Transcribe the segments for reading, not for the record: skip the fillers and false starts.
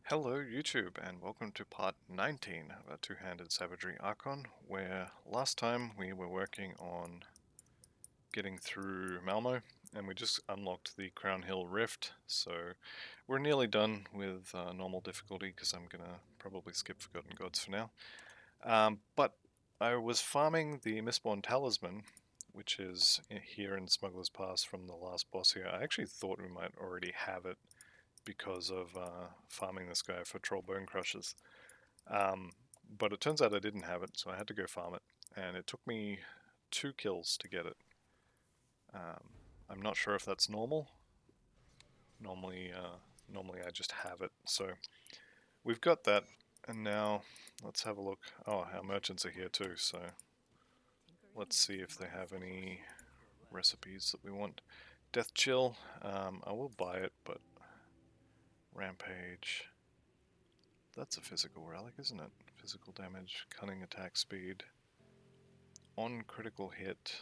Hello YouTube and welcome to part 19 of our two-handed Savagery Archon, where last time we were working on getting through Malmouth and we just unlocked the Crown Hill Rift, so we're nearly done with normal difficulty because I'm gonna probably skip Forgotten Gods for now. But I was farming the Mistborn Talisman, which is here in Smuggler's Pass from the last boss here. I actually thought we might already have it because of farming this guy for Troll Bone Crushers. But it turns out I didn't have it, so I had to go farm it. And it took me 2 kills to get it. I'm not sure if that's normal. Normally I just have it. So we've got that, and now let's have a look. Oh, our merchants are here too, so let's see if they have any recipes that we want. Death Chill, I will buy it, but Rampage, that's a physical relic, isn't it? Physical damage, cunning attack speed, on critical hit,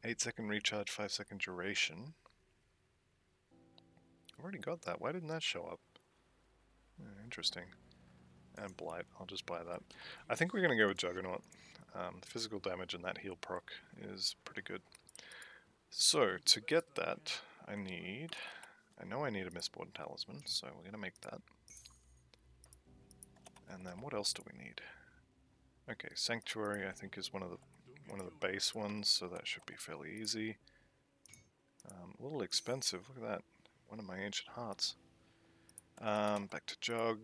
8-second recharge, 5-second duration. I've already got that. Why didn't that show up? Interesting. And Blight, I'll just buy that. I think we're going to go with Juggernaut. The physical damage and that heal proc is pretty good. So, to get that, I know I need a Mistborn Talisman, so we're going to make that. And then what else do we need? Okay, Sanctuary I think is one of the base ones, so that should be fairly easy. A little expensive, look at that. One of my ancient hearts. Back to Jug.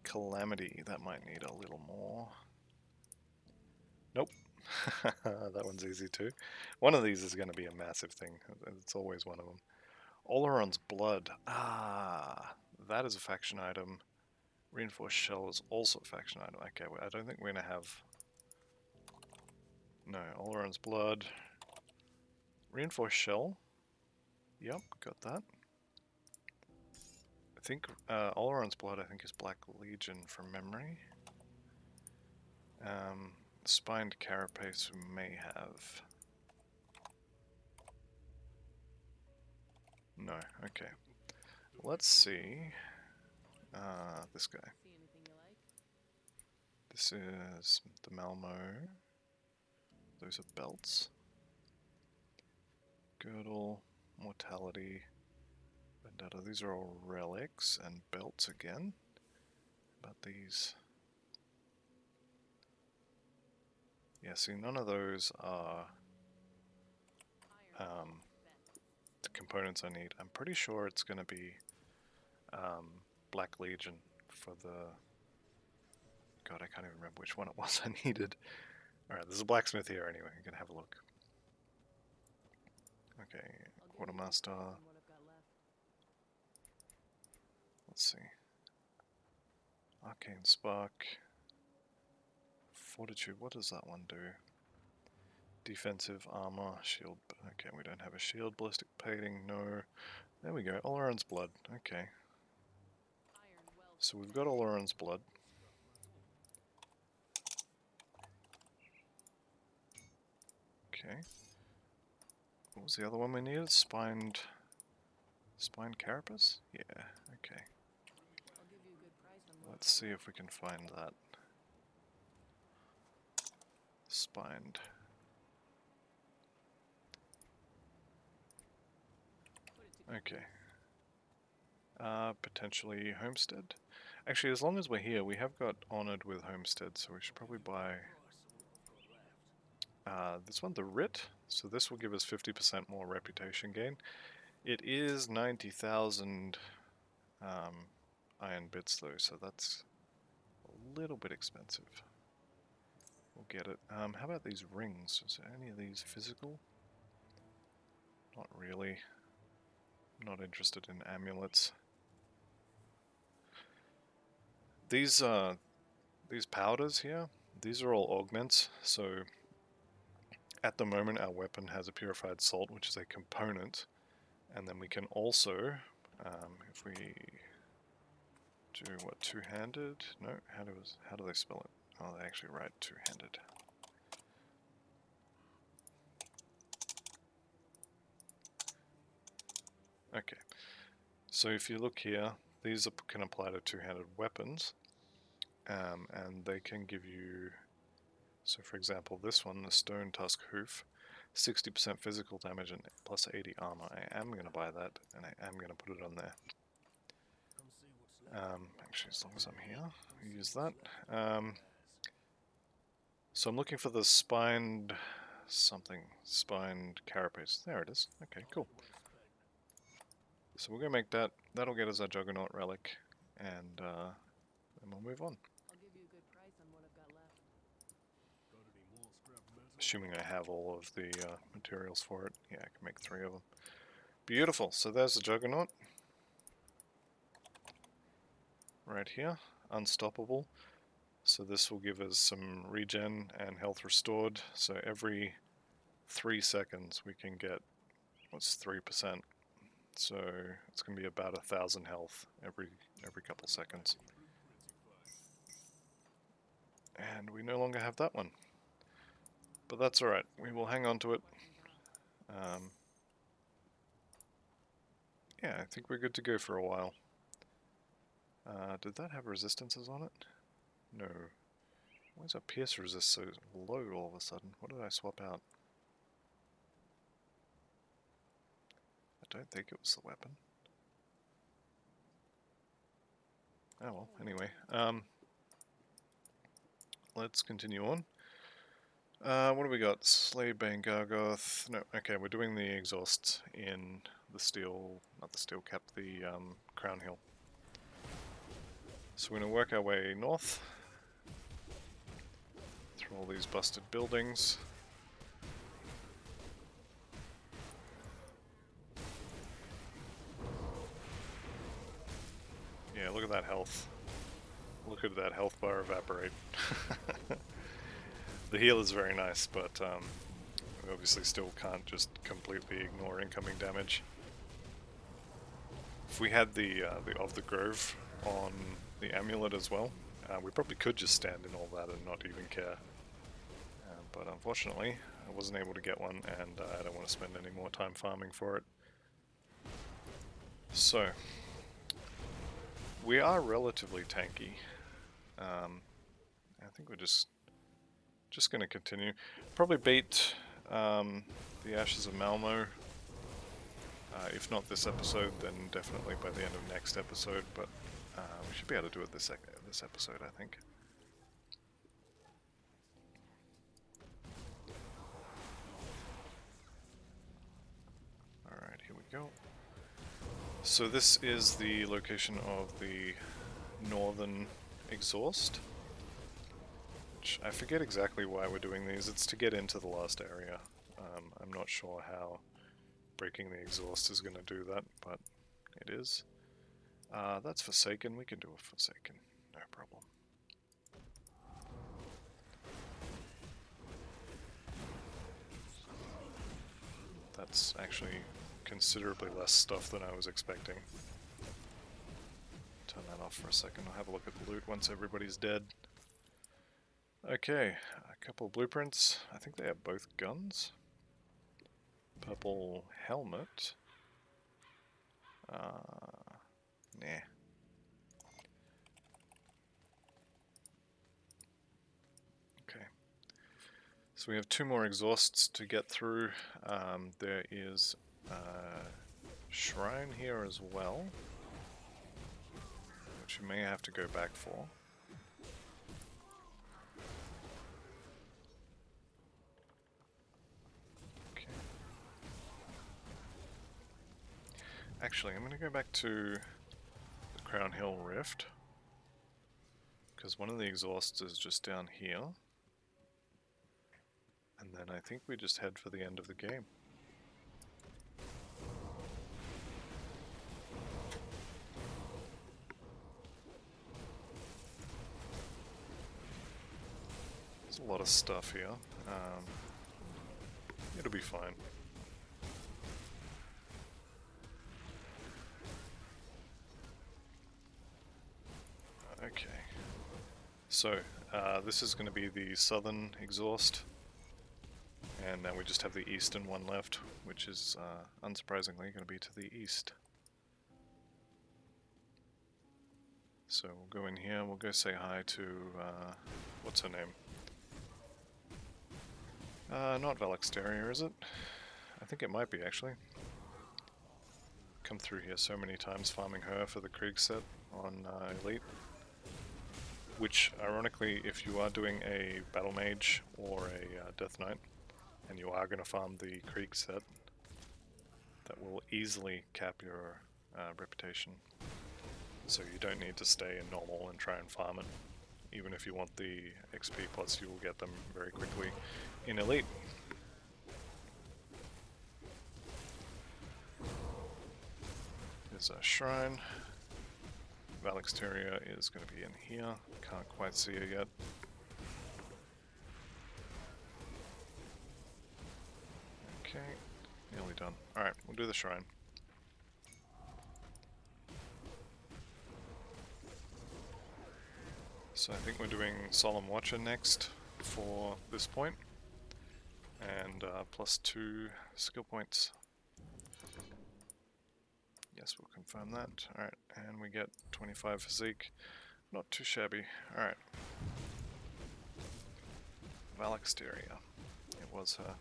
Calamity, that might need a little more. Nope. That one's easy too. One of these is going to be a massive thing. It's always one of them. Oleron's Blood. Ah, that is a faction item. Reinforced Shell is also a faction item. Okay, well, I don't think we're going to have... No, Oleron's Blood. Reinforced Shell. Yep, got that. I think Oleron's Blood, I think, is Black Legion from memory. Spined Carapace we may have. No, okay. Let's see. This guy. This is the Malmo. Those are belts. Girdle, Mortality, Vendetta. These are all relics and belts again. But these... Yeah, see, none of those are the components I need. I'm pretty sure it's going to be Black Legion for the... God, I can't even remember which one it was I needed. Alright, there's a blacksmith here anyway, you can have a look. Okay, Quartermaster. Let's see. Arcane Spark. Fortitude, what does that one do? Defensive armor, shield. Okay, we don't have a shield. Ballistic plating, no. There we go, Oleron's Blood. Okay. So we've got Oleron's Blood. Okay. What was the other one we needed? Spined Carapace? Yeah, okay. Let's see if we can find that. Spined. Okay. Potentially Homestead. Actually, as long as we're here, we have got Honored with Homestead, so we should probably buy this one, the Writ. So this will give us 50% more reputation gain. It is 90,000 iron bits though, so that's a little bit expensive. We'll get it. How about these rings? Is there any of these physical? Not really. I'm not interested in amulets. These powders here, these are all augments, so at the moment our weapon has a purified salt, which is a component, and then we can also, if we do what, two-handed? No, how do they spell it? Oh, they actually write two-handed. Okay, So if you look here, these can apply to two-handed weapons, and they can give you, so for example this one, the Stone Tusk Hoof, 60% physical damage and plus 80 armor. I am going to buy that, and I am going to put it on there. Actually, as long as I'm here, I'll use that. So I'm looking for the spined carapace. There it is. Okay, cool. So we're going to make that. That'll get us our Juggernaut relic, and then we'll move on. Assuming I have all of the materials for it. Yeah, I can make 3 of them. Beautiful. So there's the Juggernaut. Right here. Unstoppable. So this will give us some regen and health restored. So every 3 seconds we can get, what's 3%? So it's going to be about 1,000 health every couple seconds. And we no longer have that one. But that's alright, we will hang on to it. Yeah, I think we're good to go for a while. Did that have resistances on it? No. Why is our pierce resist so low all of a sudden? What did I swap out? I don't think it was the weapon. Oh well, anyway. Let's continue on. What do we got? Slay Bane Gargoth. No, okay, we're doing the exhausts in the steel, not the steel cap, the Crown Hill. So we're going to work our way north through all these busted buildings. Yeah, look at that health. Look at that health bar evaporate. The heal is very nice, but we obviously still can't just completely ignore incoming damage. If we had the of the Grove on the amulet as well, we probably could just stand in all that and not even care. But unfortunately, I wasn't able to get one, and I don't want to spend any more time farming for it. So, we are relatively tanky. I think we're just going to continue. Probably beat the Ashes of Malmouth. If not this episode, then definitely by the end of next episode. But we should be able to do it this episode, I think. Alright, here we go. So this is the location of the northern exhaust. Which I forget exactly why we're doing these. It's to get into the last area. I'm not sure how breaking the exhaust is going to do that, but it is. That's Forsaken. We can do a Forsaken. No problem. That's actually considerably less stuff than I was expecting. Turn that off for a second. I'll have a look at the loot once everybody's dead. Okay, a couple of blueprints. I think they have both guns. Purple helmet. Nah. Okay. So we have 2 more exhausts to get through. There is a shrine here as well, which we may have to go back for. Okay. Actually, I'm going to go back to the Crown Hill Rift, because one of the exhausts is just down here. And then I think we just head for the end of the game. There's a lot of stuff here. It'll be fine. Okay. So, this is going to be the southern exhaust. And now we just have the eastern one left, which is, unsurprisingly, going to be to the east. So we'll go in here, we'll go say hi to, what's her name? Not Valexteria, is it? I think it might be, actually. Come through here so many times farming her for the Krieg set on Elite. Which, ironically, if you are doing a Battle Mage or a Death Knight, and you are going to farm the Krieg set, that will easily cap your reputation. So you don't need to stay in normal and try and farm it. Even if you want the XP plus, you will get them very quickly in Elite. There's a shrine. Valexteria is going to be in here. Can't quite see her yet. Okay, nearly done. Alright, we'll do the shrine. So I think we're doing Solemn Watcher next for this point. And +2 skill points. Yes, we'll confirm that. Alright, and we get 25 physique. Not too shabby. Alright. Valexteria. It was her.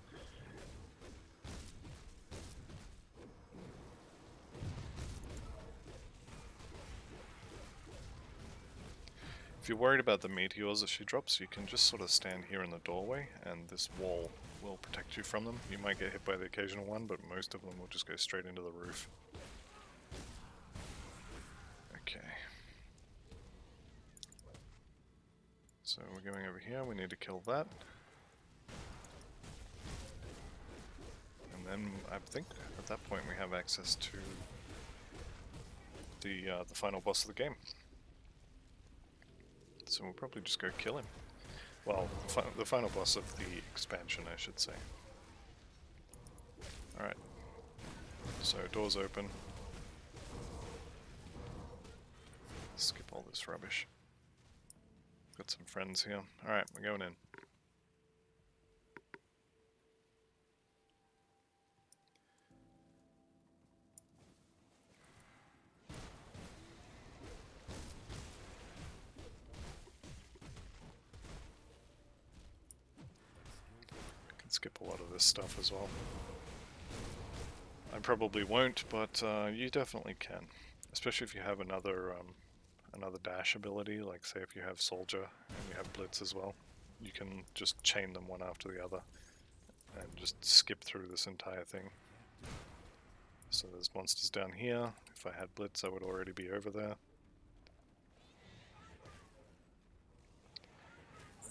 If you're worried about the meteors that she drops, you can just sort of stand here in the doorway and this wall will protect you from them. You might get hit by the occasional one, but most of them will just go straight into the roof. Okay. So we're going over here, we need to kill that. And then I think at that point we have access to the final boss of the game. So we'll probably just go kill him. Well, the final boss of the expansion, I should say. Alright. So, doors open. Skip all this rubbish. Got some friends here. Alright, we're going in. Skip a lot of this stuff as well. I probably won't, but you definitely can. Especially if you have another dash ability, like say if you have Soldier and you have Blitz as well. You can just chain them one after the other and just skip through this entire thing. So there's monsters down here. If I had Blitz, I would already be over there.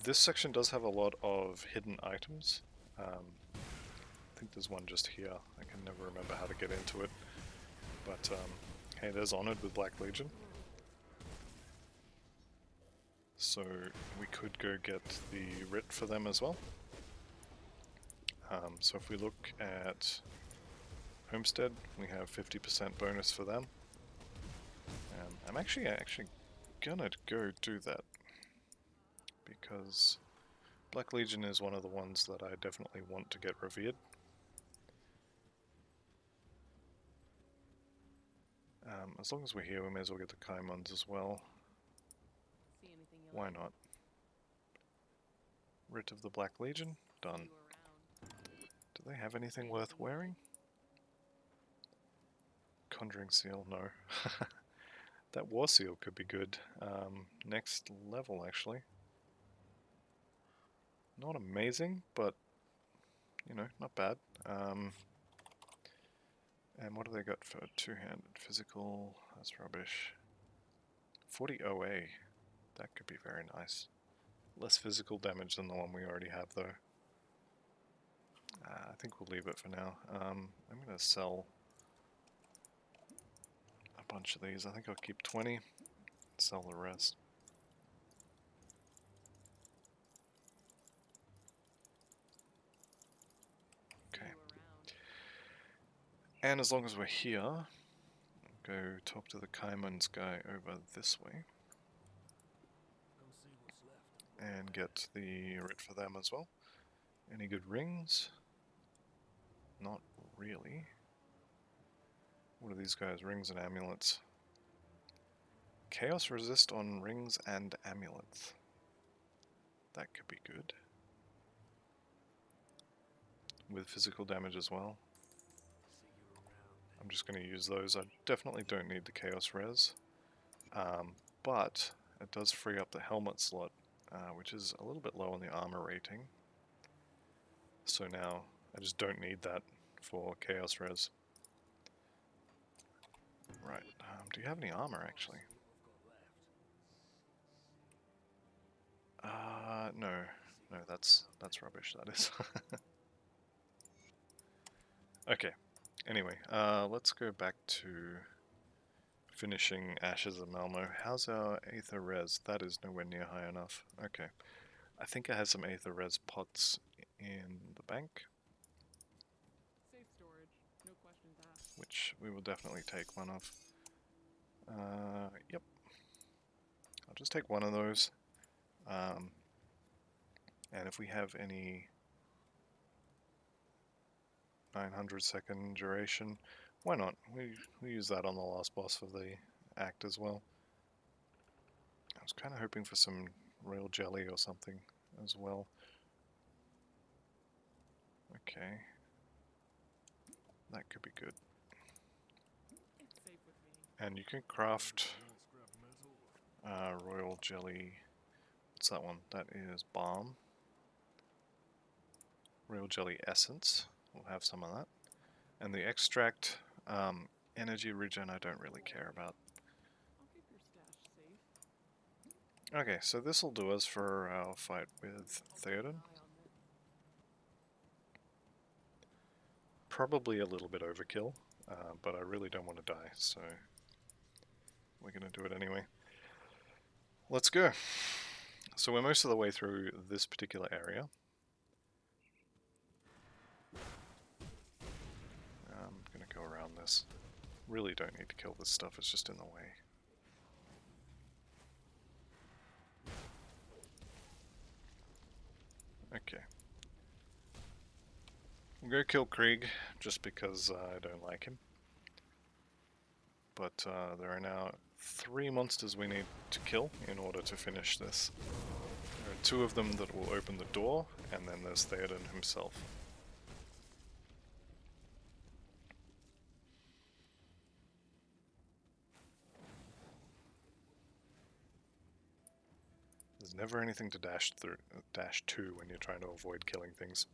This section does have a lot of hidden items. I think there's one just here. I can never remember how to get into it. But, hey, there's Honored with Black Legion. So we could go get the writ for them as well. So if we look at Homestead, we have 50% bonus for them. I'm actually gonna go do that. Because Black Legion is one of the ones that I definitely want to get revered. As long as we're here, we may as well get the Kaimons as well. Why not? Writ of the Black Legion? Done. Do they have anything worth wearing? Conjuring Seal? No. That War Seal could be good. Next level, actually. Not amazing, but, you know, not bad. And what do they got for two-handed physical? That's rubbish. 40 OA. That could be very nice. Less physical damage than the one we already have, though. I think we'll leave it for now. I'm going to sell a bunch of these. I think I'll keep 20, sell the rest. Okay. And as long as we're here, I'll go talk to the Kaimons guy over this way. And get the writ for them as well. Any good rings? Not really. What are these guys? Rings and amulets. Chaos resist on rings and amulets. That could be good. With physical damage as well. I'm just going to use those. I definitely don't need the Chaos res. But it does free up the helmet slot, which is a little bit low on the armor rating. So now I just don't need that for Chaos res. Right, do you have any armor actually? No, that's rubbish, that is. Okay, anyway, let's go back to finishing Ashes of Malmouth. How's our Aether res? That is nowhere near high enough. Okay, I think I have some Aether res pots in the bank. Safe storage, no questions asked. Which we will definitely take one of. Yep. I'll just take one of those. And if we have any 900-second duration, why not? We use that on the last boss of the act as well. I was kind of hoping for some royal jelly or something as well. Okay. That could be good. It's safe with me. And you can craft royal jelly. What's that one? That is balm. Royal jelly essence. We'll have some of that. And the extract, energy regen, I don't really care about. I'll keep your stash safe. Okay, so this will do us for our fight with Theoden. Probably a little bit overkill, but I really don't want to die, so we're going to do it anyway. Let's go. So we're most of the way through this particular area. I'm going to go around this. Really don't need to kill this stuff, it's just in the way. Okay. We'll go kill Krieg, just because I don't like him. But there are now 3 monsters we need to kill in order to finish this. There are 2 of them that will open the door, and then there's Theoden himself. There's never anything to dash to when you're trying to avoid killing things.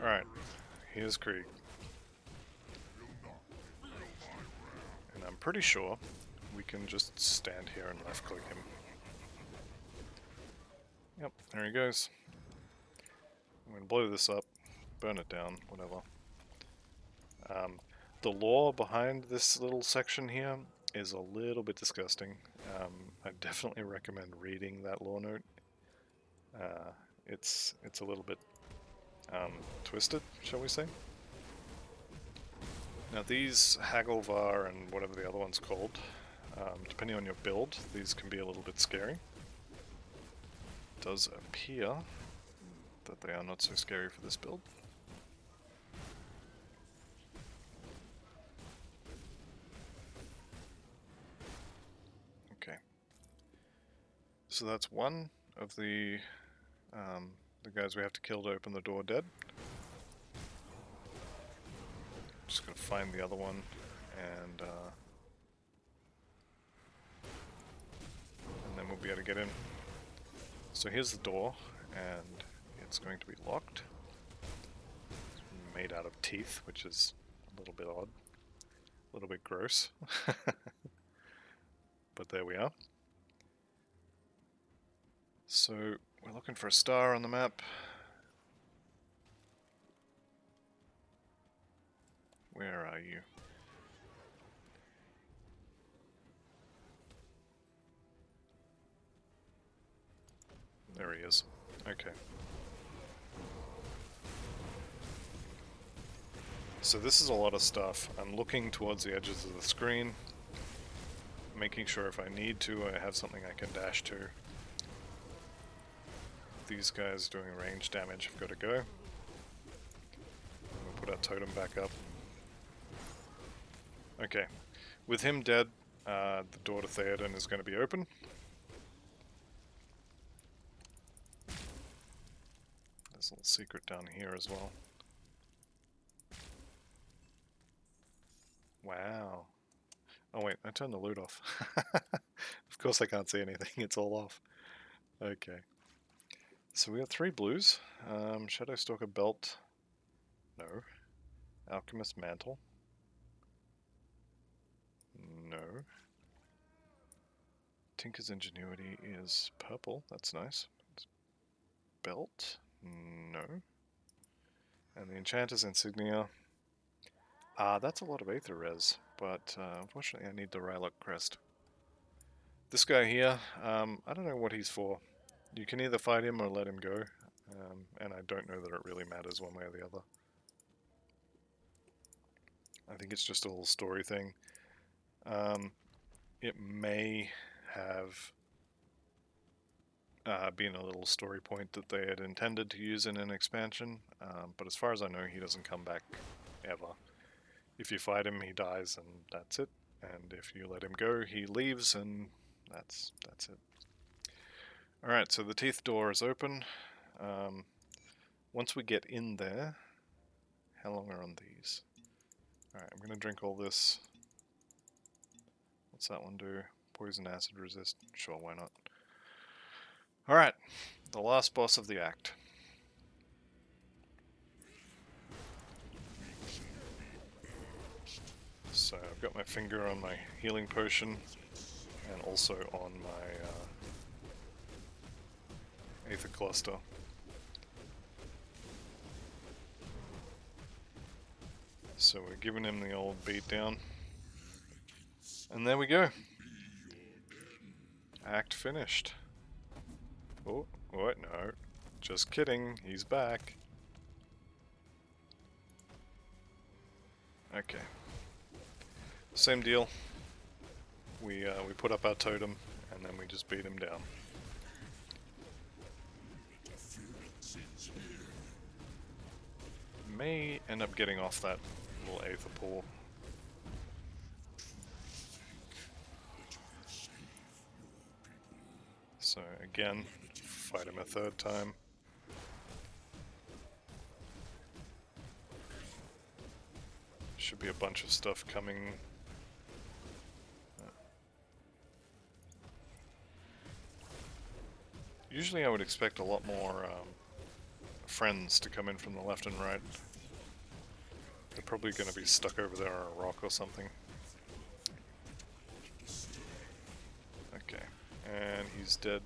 Alright, here's Krieg. And I'm pretty sure we can just stand here and left click him. Yep, there he goes. I'm going to blow this up, burn it down, whatever. The lore behind this little section here is a little bit disgusting. I definitely recommend reading that lore note. It's a little bit twisted, shall we say. Now these Hagelvar and whatever the other one's called, depending on your build, these can be a little bit scary. It does appear that they are not so scary for this build. Okay. So that's one of the guys we have to kill to open the door dead. Just gonna find the other one and then we'll be able to get in. So here's the door, and it's going to be locked. It's made out of teeth, which is a little bit odd, a little bit gross. But there we are. So we're looking for a star on the map. Where are you? There he is. Okay. So this is a lot of stuff. I'm looking towards the edges of the screen, making sure if I need to, I have something I can dash to. These guys doing range damage have got to go. We'll put our totem back up. Okay, with him dead, the door to Theoden is going to be open. There's a little secret down here as well. Wow. Oh wait, I turned the loot off. Of course I can't see anything, it's all off. Okay. So we got 3 blues. Shadowstalker belt. No. Alchemist mantle. No. Tinker's ingenuity is purple, that's nice. Belt. No. And the enchanter's insignia. That's a lot of aether res, but unfortunately I need the relic crest. This guy here, I don't know what he's for. You can either fight him or let him go, and I don't know that it really matters one way or the other. I think it's just a little story thing. It may have been a little story point that they had intended to use in an expansion, but as far as I know, he doesn't come back ever. If you fight him, he dies, and that's it. And if you let him go, he leaves, and that's it. Alright, so the teeth door is open. Once we get in there, how long are on these? Alright, I'm going to drink all this. What's that one do? Poison acid resist? Sure, why not? Alright, the last boss of the act. So I've got my finger on my healing potion, and also on my aether cluster. So we're giving him the old beat down. And there we go. Act finished. Oh, what? No. Just kidding. He's back. Okay. Same deal. We put up our totem, and then we just beat him down. May end up getting off that little aether pool. So again, fight him a 3rd time. Should be a bunch of stuff coming. Usually I would expect a lot more friends to come in from the left and right. They're probably going to be stuck over there on a rock or something. Okay, and he's dead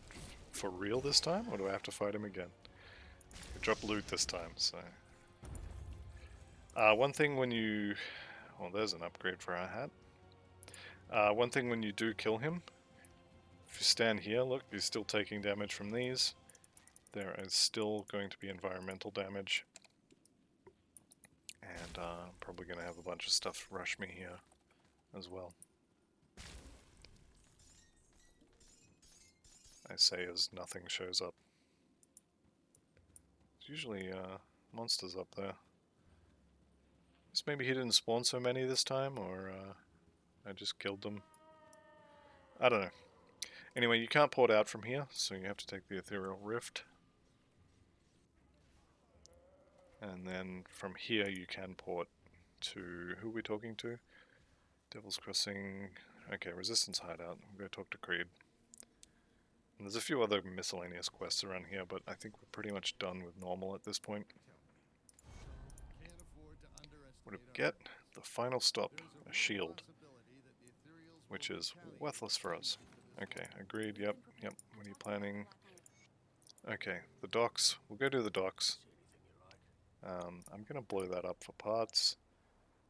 for real this time, or do I have to fight him again? We drop loot this time, so... one thing when you... Well, there's an upgrade for our hat. One thing when you do kill him, if you stand here, look, he's still taking damage from these. There is still going to be environmental damage. And I'm probably going to have a bunch of stuff rush me here as well. I say as nothing shows up. There's usually monsters up there. Guess maybe he didn't spawn so many this time, or I just killed them. I don't know. Anyway, you can't port out from here, so you have to take the Ethereal Rift. And then from here you can port to... Who are we talking to? Devil's Crossing... Okay, Resistance Hideout. We'll go talk to Creed. And there's a few other miscellaneous quests around here, but I think we're pretty much done with normal at this point. What do we get? The final stop, a shield, which is worthless for us. Okay, agreed, yep. What are you planning? Okay, the docks. We'll go to the docks. I'm going to blow that up for parts.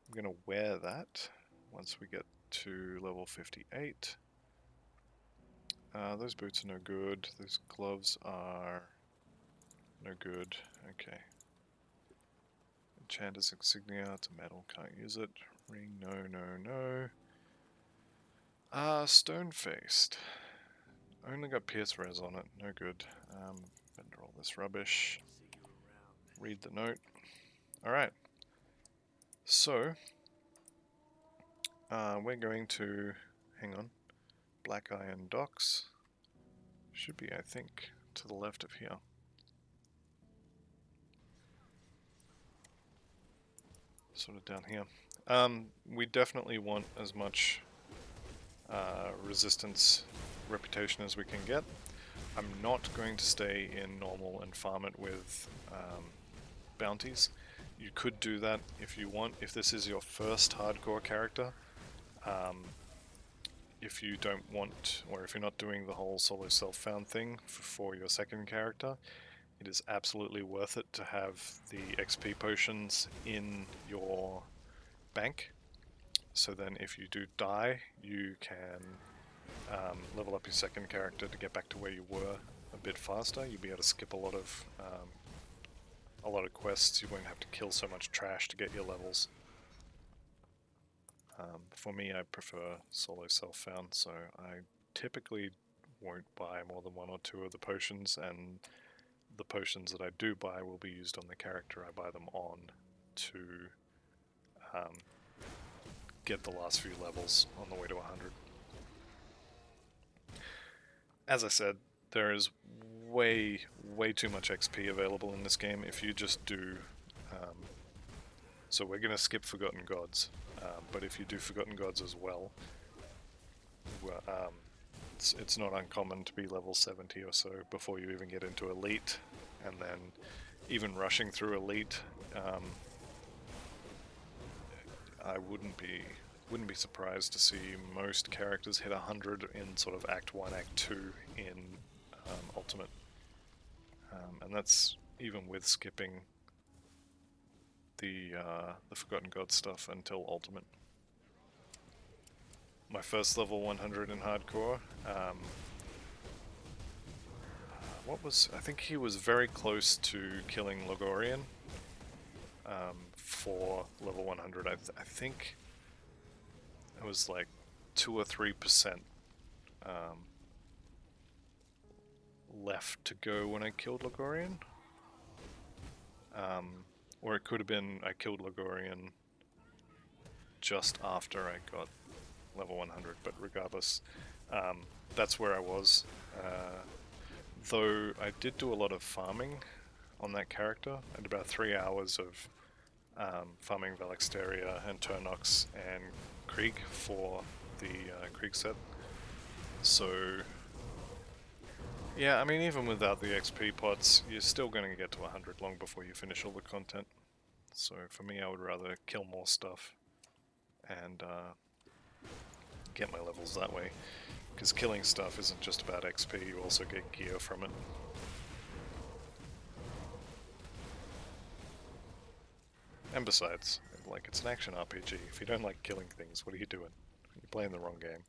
I'm going to wear that once we get to level 58. Those boots are no good. Those gloves are no good. Okay. Enchanter's insignia. It's a metal. Can't use it. Ring. No. Stone-faced. Only got pierce res on it. No good. Bender all this rubbish. Read the note. Alright. So, we're going to hang on. Black Iron Docks. Should be, I think, to the left of here. Sort of down here. We definitely want as much resistance reputation as we can get. I'm not going to stay in normal and farm it with bounties. You could do that if you want, if this is your first hardcore character. If you don't want, or if you're not doing the whole solo self-found thing for your second character, it is absolutely worth it to have the XP potions in your bank. So then if you do die, you can level up your second character to get back to where you were a bit faster. You'll be able to skip a lot of quests. You won't have to kill so much trash to get your levels. For me, I prefer solo self-found, so I typically won't buy more than one or two of the potions, and the potions that I do buy will be used on the character I buy them on to get the last few levels on the way to 100. As I said, there is way too much XP available in this game if you just do... so we're going to skip Forgotten Gods, but if you do Forgotten Gods as well, it's not uncommon to be level 70 or so before you even get into Elite, and then even rushing through Elite, I wouldn't be surprised to see most characters hit 100 in sort of Act 1, Act 2 in Ultimate. And that's even with skipping the Forgotten Gods stuff until Ultimate. My first level 100 in Hardcore, I think he was very close to killing Logorian for level 100. I think it was like 2 or 3% left to go when I killed Logorian. Or it could have been I killed Logorian just after I got level 100, but regardless, that's where I was. Though I did do a lot of farming on that character. I had about 3 hours of farming Valexteria and Turnox and Krieg for the Krieg set. So yeah, I mean, even without the XP pots, you're still going to get to 100 long before you finish all the content. So for me, I would rather kill more stuff and get my levels that way. Because killing stuff isn't just about XP, you also get gear from it. And besides, like, it's an action RPG. If you don't like killing things, what are you doing? You're playing the wrong game.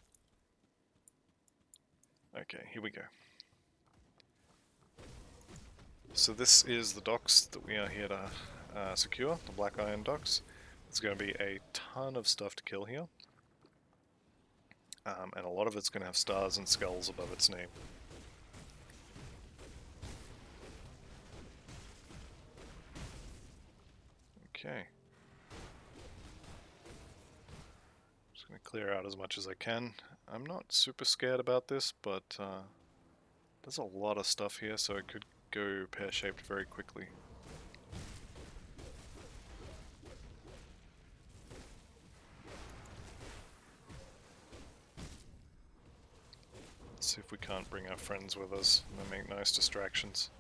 Okay, here we go. So this is the docks that we are here to secure, the Black Iron docks. There's going to be a ton of stuff to kill here. And a lot of it's going to have stars and skulls above its name. Okay. Just going to clear out as much as I can. I'm not super scared about this, but there's a lot of stuff here, so it could go pear-shaped very quickly. Let's see if we can't bring our friends with us and they make nice distractions.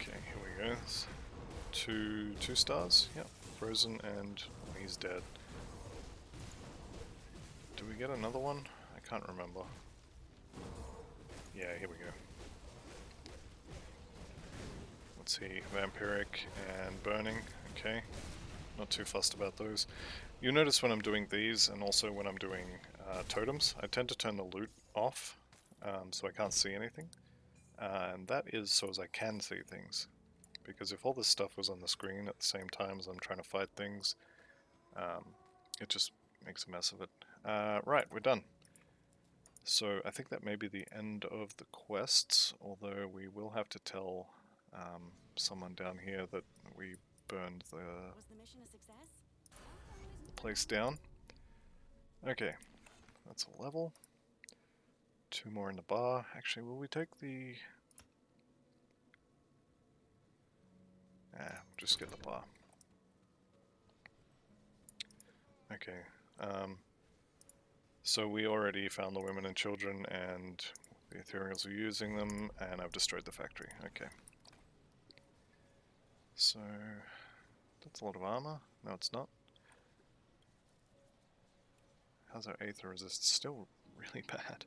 Okay, here we go. Two stars. Yep. Frozen and he's dead. Do we get another one? I can't remember. Yeah, here we go. Let's see, Vampiric and Burning. Okay, not too fussed about those. You'll notice when I'm doing these, and also when I'm doing totems, I tend to turn the loot off, so I can't see anything. And that is so as I can see things. because if all this stuff was on the screen at the same time as I'm trying to fight things, it just makes a mess of it. Right, we're done. So I think that may be the end of the quests, although we will have to tell someone down here that we burned the place down. Okay, that's a level. 2 more in the bar. Actually, will we take the... just get the bar. Okay, so we already found the women and children, and the ethereals are using them, and I've destroyed the factory. Okay. So, that's a lot of armor. No, it's not. How's our aether resist? Still really bad.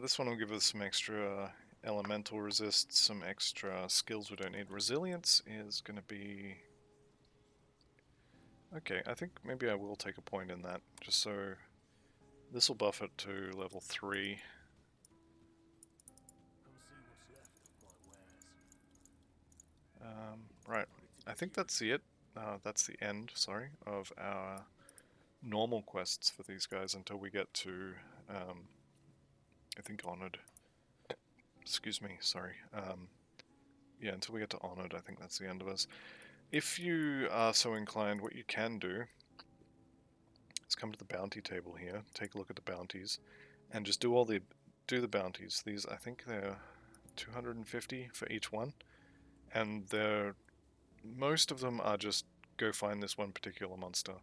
This one will give us some extra elemental resist, some extra skills we don't need. Resilience is going to be... Okay, I think maybe I will take a point in that, just so this will buff it to level 3. Right, I think that's the end, sorry, of our normal quests for these guys until we get to, I think Honored. Excuse me, sorry. Yeah, until we get to Honored, I think that's the end of us. If you are so inclined, what you can do is come to the bounty table here, take a look at the bounties, and just do the bounties. These, I think they're 250 for each one, and most of them are just go find this one particular monster,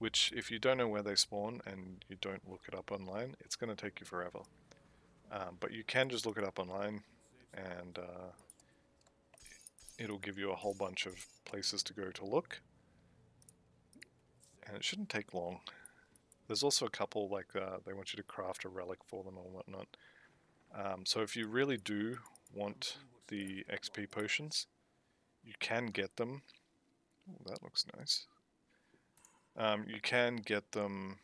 which if you don't know where they spawn and you don't look it up online, it's going to take you forever. But you can just look it up online, and it'll give you a whole bunch of places to go to look, and it shouldn't take long. There's also a couple, like, they want you to craft a relic for them or whatnot. So if you really do want the XP potions, you can get them. Ooh, that looks nice. You can get them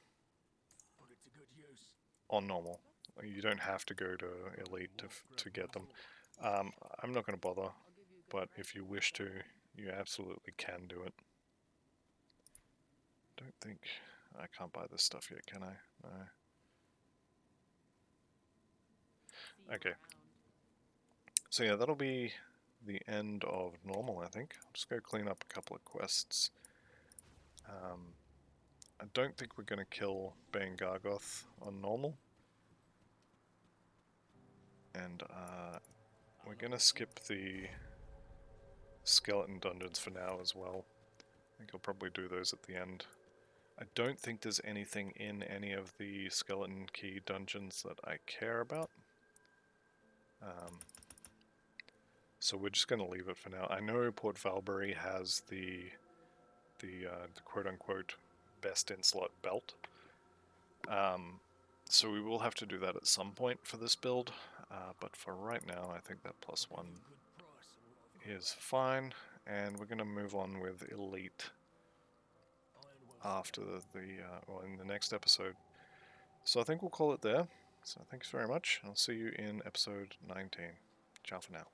on normal. You don't have to go to Elite to get them. I'm not going to bother, but if you wish to, you absolutely can do it. Don't think... I can't buy this stuff yet, can I? No. Okay. So yeah, that'll be the end of normal, I think. I'll just go clean up a couple of quests. I don't think we're going to kill Bane Gargoth on normal. And we're going to skip the skeleton dungeons for now as well. I think I'll probably do those at the end. I don't think there's anything in any of the skeleton key dungeons that I care about. So we're just going to leave it for now. I know Port Valbury has the quote-unquote best in-slot belt. So we will have to do that at some point for this build. But for right now, I think that +1 is fine. And we're going to move on with Elite after well, in the next episode. So I think we'll call it there. So thanks very much. I'll see you in episode 19. Ciao for now.